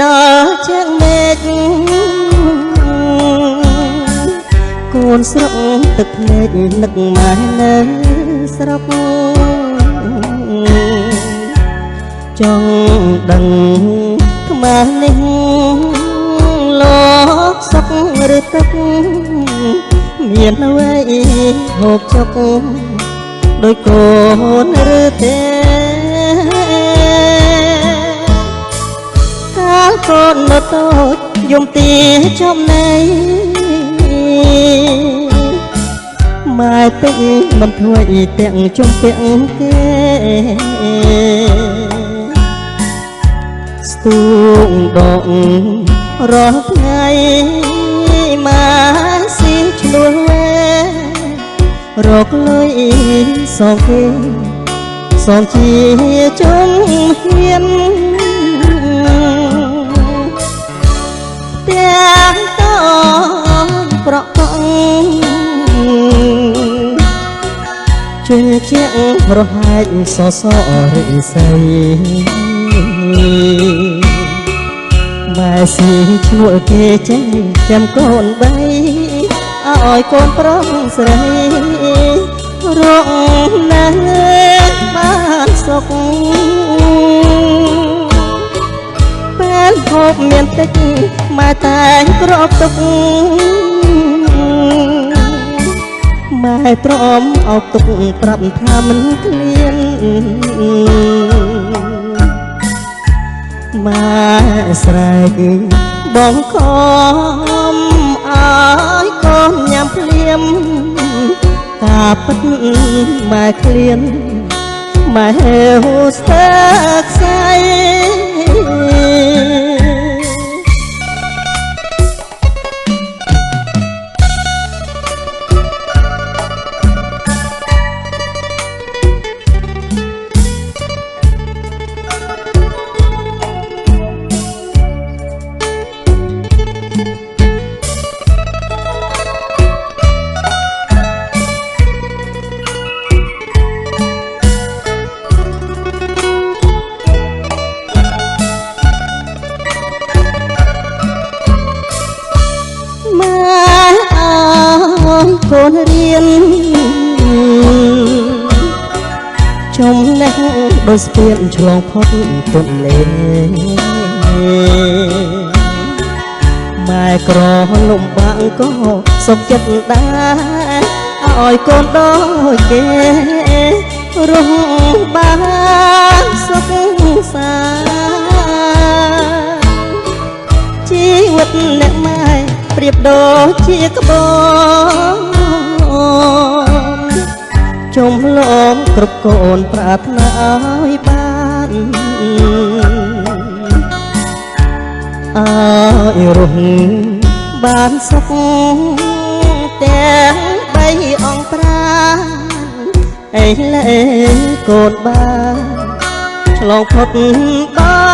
ដល់ជាងមេឃកូនស្រុកទឹកភ្នែកនឹកម៉ែនៅស្រុកចង់ដឹងថ្មនេះលោកសុកឬទឹកមានអ្វីហូបចុកដោយកូនឬទេកាលកូននៅតូចយំទីចំណៃម៉ែពេញមិនធ្វើអីទាំងជំពាក់គេស្ទូងដករាល់ថ្ងៃម៉ែស៊ីឈ្នួលវែរកលុយសងគេសងជាជុំហ៊ានទាំងតនប្រកកជួយជាងប្រហែកសសរិស័យម៉ែស៊ីឈ្នួលគេចេញចាំកូនបីឲ្យកូនប្រុសស្រីរកណាស់បានសុខពេលហូបមានតិចម៉ែតែងក្របទុកម៉ែទ្រាំអោបទុកប្រាប់ថាមិនឃ្លានម៉ែស្រែកបងខំឲ្យកូនញ៉ាំភ្លាមការពិតម៉ែឃ្លានម៉ែហេវស្ទើរខ្សែកូនរៀនចំណេះដោយស្ពានឆ្លងផុតទុនលេម៉ែក្រលំបាក់ក៏សុខចិត្តដែរឲ្យកូនដូចគេរស់បានសុខសាជីវិតអ្នកម៉ែប្រៀបដូចជាក្បូរចំឡងគ្រប់កូនប្រាថ្នាឲ្យបានឲ្យរស់បានសុខទាំងបីអង្គប្រាឥឡូវកូនបានឆ្លងផុតបា